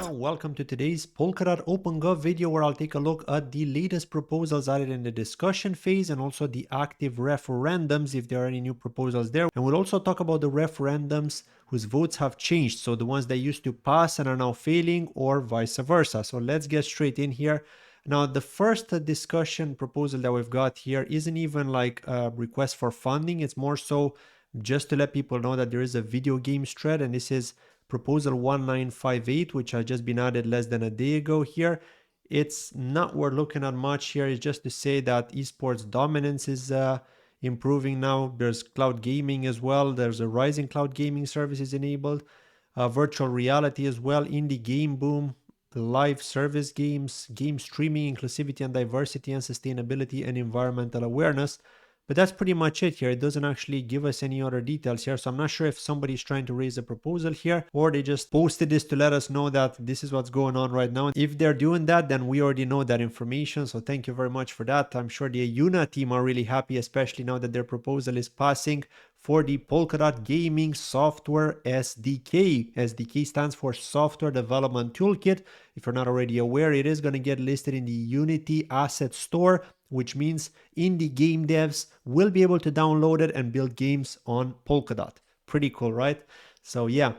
Hello, welcome to today's Polkadot Open Gov video where I'll take a look at the latest proposals added in the discussion phase and also the active referendums if there are any new proposals there. And we'll also talk about the referendums whose votes have changed. So the ones that used to pass and are now failing or vice versa. So let's get straight in here. Now, the first discussion proposal that we've got here isn't even like a request for funding. It's more so just to let people know that there is a video games thread, and this is proposal 1958, which has just been added less than a day ago here. It's not worth looking at much here. It's just to say that esports dominance is improving now. There's cloud gaming as well. There's a rising cloud gaming services enabled. Virtual reality as well. Indie game boom. Live service games. Game streaming. Inclusivity and diversity and sustainability and environmental awareness. But that's pretty much it here. It doesn't actually give us any other details here. So I'm not sure if somebody's trying to raise a proposal here or they just posted this to let us know that this is what's going on right now. If they're doing that, then we already know that information. So thank you very much for that. I'm sure the Yuna team are really happy, especially now that their proposal is passing for the Polkadot Gaming Software SDK. SDK stands for Software Development Toolkit. If you're not already aware, it is going to get listed in the Unity Asset Store, which means indie game devs will be able to download it and build games on Polkadot. Pretty cool, right? So yeah,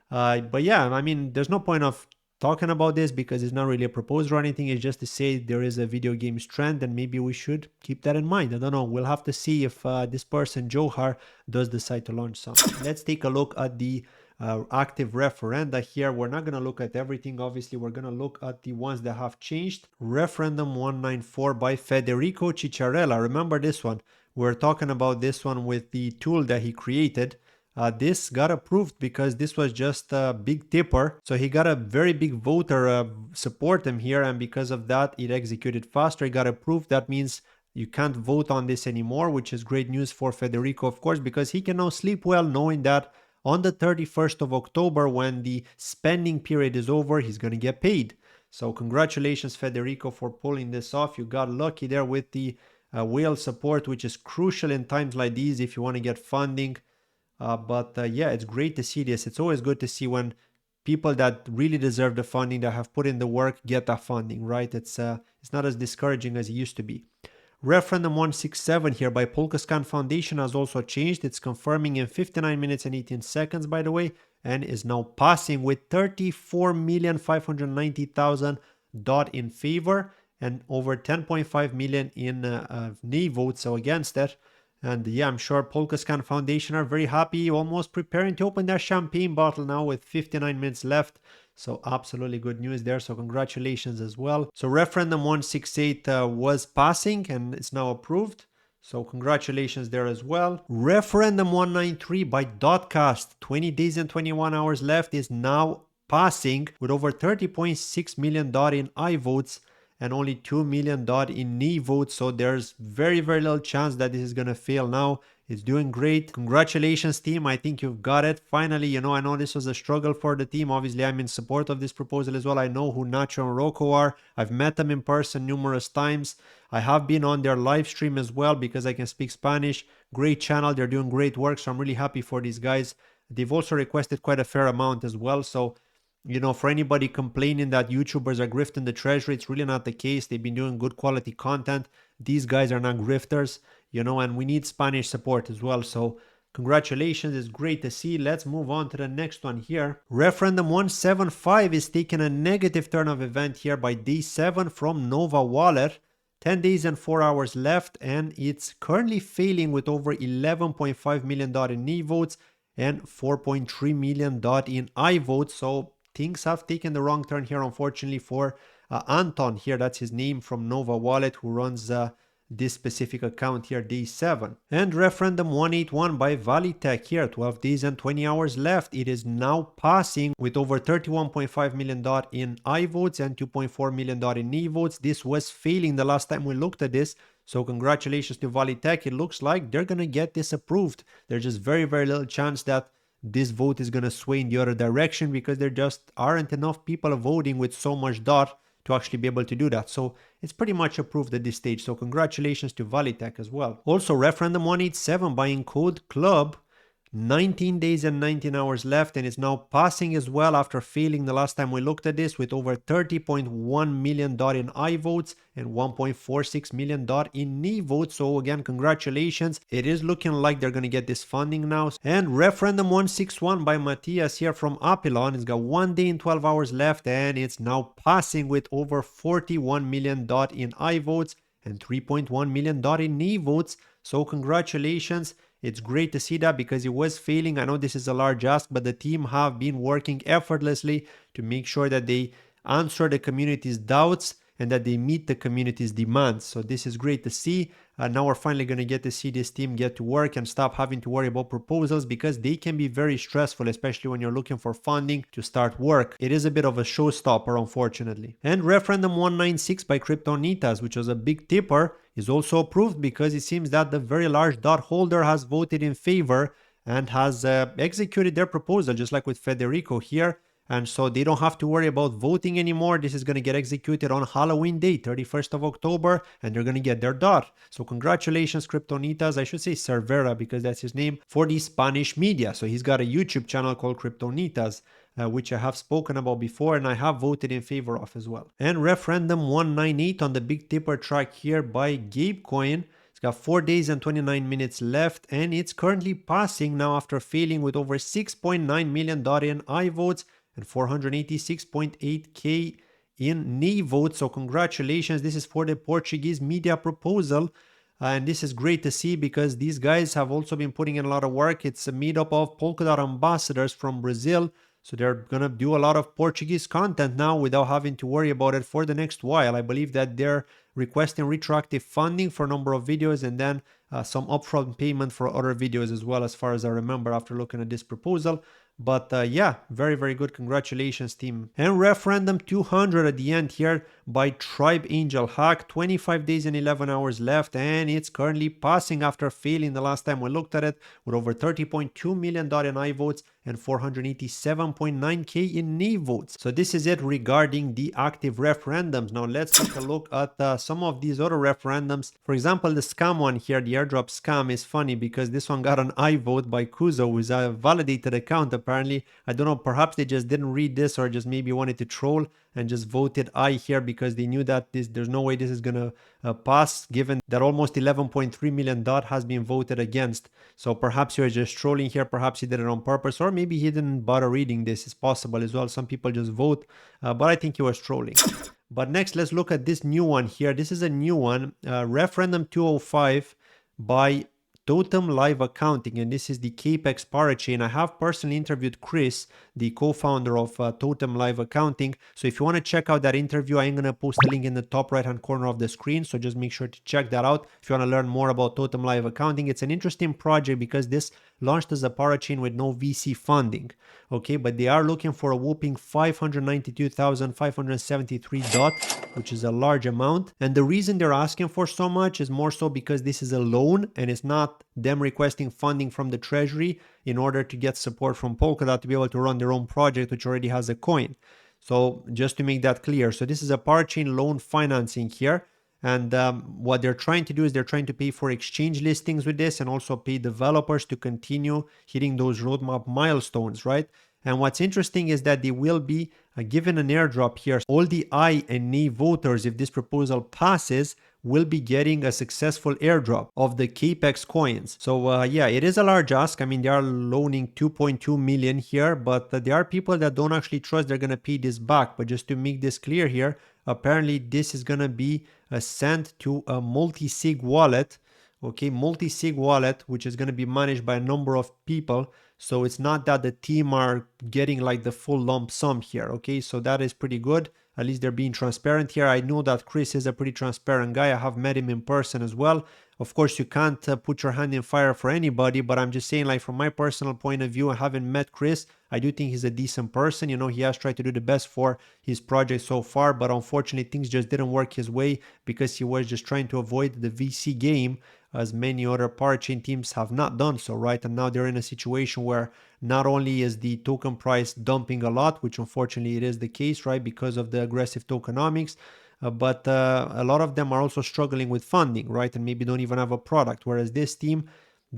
but yeah, I mean, there's no point of talking about this because it's not really a proposal or anything. It's just to say there is a video games trend and maybe we should keep that in mind. I don't know. We'll have to see if this person, Johar, does decide to launch something. Let's take a look at the active referenda here. We're not going to look at everything. Obviously, we're going to look at the ones that have changed. Referendum 194 by Federico Cicciarella. Remember this one. We're talking about this one with the tool that he created. This got approved because this was just a big tipper. So he got a very big voter support him here. And because of that, it executed faster. It got approved. That means you can't vote on this anymore, which is great news for Federico, of course, because he can now sleep well knowing that on the 31st of October, when the spending period is over, he's going to get paid. So congratulations, Federico, for pulling this off. You got lucky there with the whale support, which is crucial in times like these if you want to get funding. But yeah, it's great to see this. It's always good to see when people that really deserve the funding, that have put in the work, get that funding, right? It's not as discouraging as it used to be. Referendum 167 here by Polkadot Foundation has also changed. It's confirming in 59 minutes and 18 seconds, by the way, and is now passing with 34,590,000 DOT in favor and over 10.5 million in nay votes, so against it. And yeah, I'm sure Polkadot Foundation are very happy, almost preparing to open their champagne bottle now with 59 minutes left. So absolutely good news there. So congratulations as well. So referendum 168 was passing and it's now approved. So congratulations there as well. Referendum 193 by Dotcast, 20 days and 21 hours left, is now passing with over 30.6 million DOT in I votes and only 2 million DOT in nay votes. So there's very, very little chance that this is going to fail now. It's doing great. Congratulations, team. I think you've got it. Finally, you know, I know this was a struggle for the team. Obviously, I'm in support of this proposal as well. I know who Nacho and Rocco are. I've met them in person numerous times. I have been on their live stream as well because I can speak Spanish. Great channel. They're doing great work. So I'm really happy for these guys. They've also requested quite a fair amount as well. So, you know, for anybody complaining that YouTubers are grifting the treasury, it's really not the case. They've been doing good quality content. These guys are not grifters, you know, and we need Spanish support as well. So congratulations. It's great to see. Let's move on to the next one here. Referendum 175 is taking a negative turn of event here by day 7 from Nova Wallet. 10 days and 4 hours left, and it's currently failing with over 11.5 million DOT in nay votes and 4.3 million DOT in I votes. So things have taken the wrong turn here, unfortunately, for Anton here. That's his name, from Nova Wallet, who runs this specific account here, day 7. And referendum 181 by Valitech here, 12 days and 20 hours left. It is now passing with over 31.5 million DOT in I votes and 2.4 million DOT in nay votes. This was failing the last time we looked at this. So congratulations to Valitech. It looks like they're going to get this approved. There's just very, very little chance that this vote is going to sway in the other direction because there just aren't enough people voting with so much DOT to actually be able to do that. So it's pretty much approved at this stage. So congratulations to Valitech as well. Also, referendum 187 by Encode Club. 19 days and 19 hours left, and it's now passing as well after failing the last time we looked at this with over $30.1 million in I votes and $1.46 million in knee votes. So again, congratulations. It is looking like they're going to get this funding now. And referendum 161 by Matthias here from Apilon. It's got 1 day and 12 hours left, and it's now passing with over $41 million in I votes and $3.1 million in knee votes. So congratulations. It's great to see that because it was failing. I know this is a large ask, but the team have been working effortlessly to make sure that they answer the community's doubts and that they meet the community's demands. So this is great to see. Now we're finally going to get to see this team get to work and stop having to worry about proposals, because they can be very stressful, especially when you're looking for funding to start work. It is a bit of a showstopper, unfortunately. And referendum 196 by Kryptonitas, which was a big tipper, is also approved because it seems that the very large dot holder has voted in favor and has executed their proposal, just like with Federico here. And so they don't have to worry about voting anymore. This is going to get executed on Halloween Day, 31st of October, and they're going to get their dot. So congratulations, Kryptonitas. I should say Cervera because that's his name, for the Spanish media. So he's got a YouTube channel called Kryptonitas, which I have spoken about before and I have voted in favor of as well. And referendum 198 on the Big Tipper track here by Gabecoin. It's got 4 days and 29 minutes left, and it's currently passing now after failing with over $6.9 million in I votes and 486.8k in knee votes. So congratulations. This is for the Portuguese media proposal. And this is great to see because these guys have also been putting in a lot of work. It's a meetup of Polkadot ambassadors from Brazil. So they're going to do a lot of Portuguese content now without having to worry about it for the next while. I believe that they're requesting retroactive funding for a number of videos and then some upfront payment for other videos as well, as far as I remember after looking at this proposal. But yeah, very, very good. Congratulations, team. And referendum 200 at the end here by Tribe Angel Hack. 25 days and 11 hours left, and it's currently passing after failing the last time we looked at it with over $30.2 million in I votes and 487.9k in knee votes. So this is it regarding the active referendums. Now let's take a look at some of these other referendums. For example, the scam one here, the airdrop scam, is funny because this one got an I vote by Kuzo, who's a validated account apparently. I don't know, perhaps they just didn't read this or just maybe wanted to troll and just voted I here because they knew that there's no way this is gonna pass, given that almost 11.3 million dot has been voted against. So perhaps you're just trolling here, perhaps he did it on purpose, or maybe he didn't bother reading this. It's possible as well. Some people just vote, but I think he was trolling. But next, let's look at this new one here. This is a new one, referendum 205 by Totem Live Accounting, and this is the Capex Parachain. I have personally interviewed Chris, the co-founder of Totem Live Accounting. So if you want to check out that interview, I'm going to post a link in the top right hand corner of the screen. So just make sure to check that out if you want to learn more about Totem Live Accounting. It's an interesting project because this launched as a parachain with no VC funding. Okay, but they are looking for a whopping 592,573 dot, which is a large amount. And the reason they're asking for so much is more so because this is a loan and it's not them requesting funding from the treasury in order to get support from Polkadot to be able to run their own project, which already has a coin. So just to make that clear, so this is a parachain loan financing here. And what they're trying to do is they're trying to pay for exchange listings with this and also pay developers to continue hitting those roadmap milestones, right? And what's interesting is that they will be given an airdrop here. All the I and nay voters, if this proposal passes, will be getting a successful airdrop of the Capex coins. So yeah, it is a large ask. I mean, they are loaning 2.2 million here, but there are people that don't actually trust they're going to pay this back. But just to make this clear here, apparently this is going to be sent to a multi-sig wallet. Okay, multi-sig wallet, which is going to be managed by a number of people. So it's not that the team are getting like the full lump sum here. Okay, so that is pretty good. At least they're being transparent here. I know that Chris is a pretty transparent guy. I have met him in person as well. Of course, you can't put your hand in fire for anybody, but I'm just saying, like, from my personal point of view, I haven't met Chris. I do think he's a decent person. You know, he has tried to do the best for his project so far, but unfortunately, things just didn't work his way because he was just trying to avoid the VC game, as many other parachain teams have not done so, right? And now they're in a situation where not only is the token price dumping a lot, which unfortunately it is the case, right, because of the aggressive tokenomics, but a lot of them are also struggling with funding, right, and maybe don't even have a product, whereas this team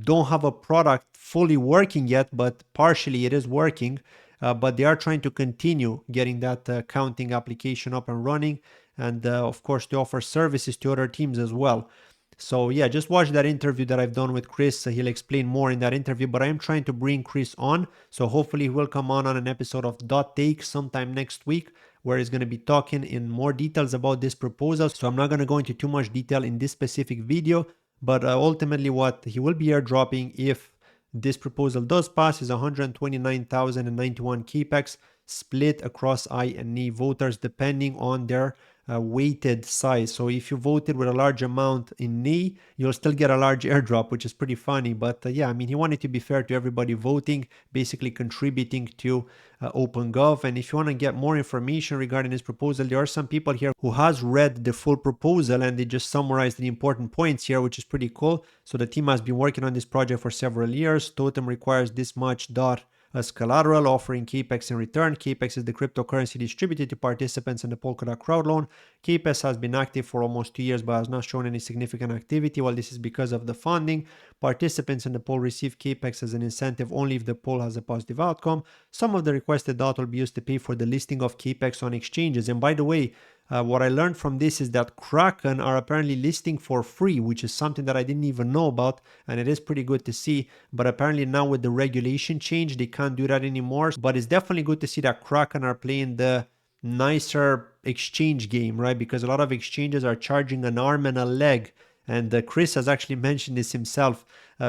don't have a product fully working yet, but partially it is working. But they are trying to continue getting that counting application up and running, and of course to offer services to other teams as well. So yeah, just watch that interview that I've done with Chris. He'll explain more in that interview, but I am trying to bring Chris on. So hopefully he will come on an episode of Dot Take sometime next week, where he's going to be talking in more details about this proposal. So I'm not going to go into too much detail in this specific video, but ultimately what he will be airdropping if this proposal does pass is 129,091 keypacks split across I and E voters depending on their weighted size. So if you voted with a large amount in knee, you'll still get a large airdrop, which is pretty funny. But yeah, I mean, he wanted to be fair to everybody voting, basically contributing to Open Gov. And if you want to get more information regarding this proposal, there are some people here who has read the full proposal and they just summarized the important points here, which is pretty cool. So the team has been working on this project for several years. Totem requires this much dot as collateral, offering KPEX in return. KPEX is the cryptocurrency distributed to participants in the Polkadot crowd loan. KPEX has been active for almost 2 years but has not shown any significant activity. Well, this is because of the funding. Participants in the poll receive KPEX as an incentive only if the poll has a positive outcome. Some of the requested DOT will be used to pay for the listing of KPEX on exchanges. And by the way, what I learned from this is that Kraken are apparently listing for free, which is something that I didn't even know about, and it is pretty good to see. But apparently now with the regulation change, they can't do that anymore. But it's definitely good to see that Kraken are playing the nicer exchange game, right? Because a lot of exchanges are charging an arm and a leg. And Chris has actually mentioned this himself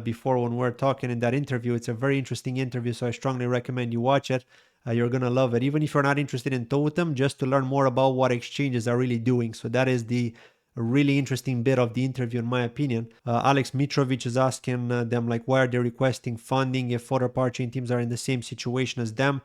before when we were talking in that interview. It's a very interesting interview, so I strongly recommend you watch it. You're going to love it. Even if you're not interested in Totem, just to learn more about what exchanges are really doing. So that is the really interesting bit of the interview, in my opinion. Alex Mitrovic is asking them, like, why are they requesting funding if other parachain teams are in the same situation as them?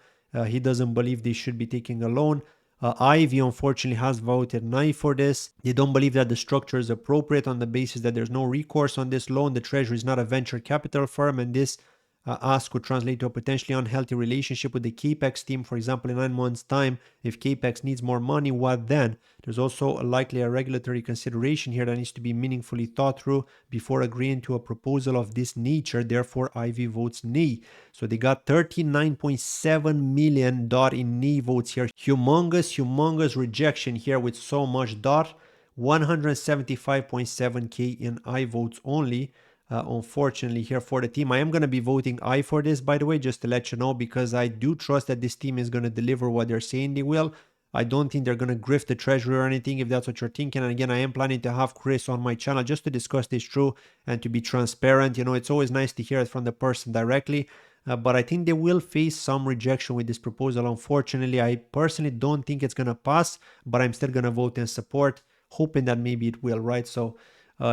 He doesn't believe they should be taking a loan. Ivy, unfortunately, has voted nay for this. They don't believe that the structure is appropriate on the basis that there's no recourse on this loan. The Treasury is not a venture capital firm, and this ask could translate to a potentially unhealthy relationship with the KPEX team. For example, in 9 months' time, if KPEX needs more money, what then? There's also likely a regulatory consideration here that needs to be meaningfully thought through before agreeing to a proposal of this nature. Therefore, Ivy votes nay. So they got 39.7 million DOT in nay votes here. Humongous rejection here with so much DOT. 175.7k in I votes only. Unfortunately here for the team. I am going to be voting I for this, by the way, just to let you know, because I do trust that this team is going to deliver what they're saying they will. I don't think they're going to grift the treasury or anything, if that's what you're thinking. And again, I am planning to have Chris on my channel just to discuss this through and to be transparent. You know, it's always nice to hear it from the person directly. But I think they will face some rejection with this proposal. Unfortunately, I personally don't think it's going to pass, but I'm still going to vote in support, hoping that maybe it will, right? So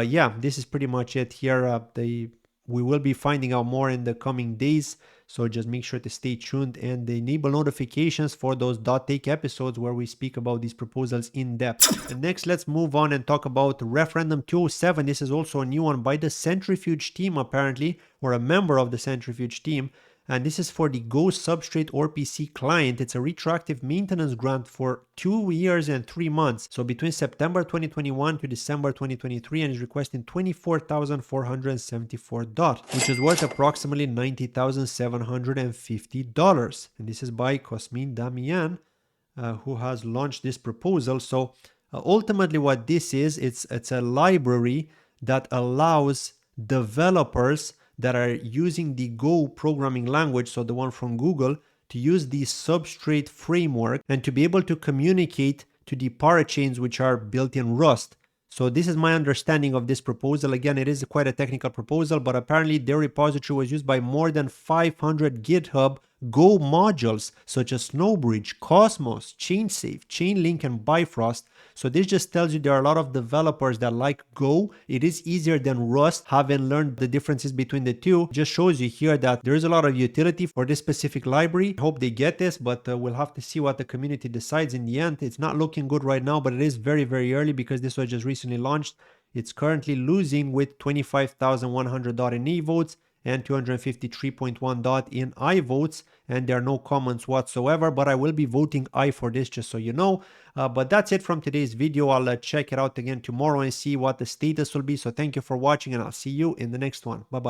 yeah, this is pretty much it here. We will be finding out more in the coming days, so just make sure to stay tuned and enable notifications for those dot take episodes where we speak about these proposals in depth. And next, let's move on and talk about referendum 207. This is also a new one by the Centrifuge team, apparently, or a member of the Centrifuge team. And this is for the Go Substrate or PC client. It's a retroactive maintenance grant for 2 years and 3 months. So between September 2021 to December 2023, and is requesting 24,474 DOT, which is worth approximately $90,750. And this is by Cosmin Damian, who has launched this proposal. So ultimately what this is, it's a library that allows developers that are using the Go programming language, so the one from Google, to use the Substrate framework and to be able to communicate to the parachains which are built in Rust. So this is my understanding of this proposal. Again, it is quite a technical proposal, but apparently their repository was used by more than 500 GitHub Go modules such as Snowbridge, Cosmos, ChainSafe, Chainlink, and Bifrost. So this just tells you there are a lot of developers that like Go. It is easier than Rust. Having learned the differences between the two, just shows you here that there is a lot of utility for this specific library. I hope they get this, but we'll have to see what the community decides in the end. It's not looking good right now, but it is very, very early because this was just recently launched. It's currently losing with 25,100 DOT in E votes and 253.1 DOT in I votes, and there are no comments whatsoever, but I will be voting I for this, just so you know. But that's it from today's video. I'll check it out again tomorrow and see what the status will be. So thank you for watching, and I'll see you in the next one. Bye bye.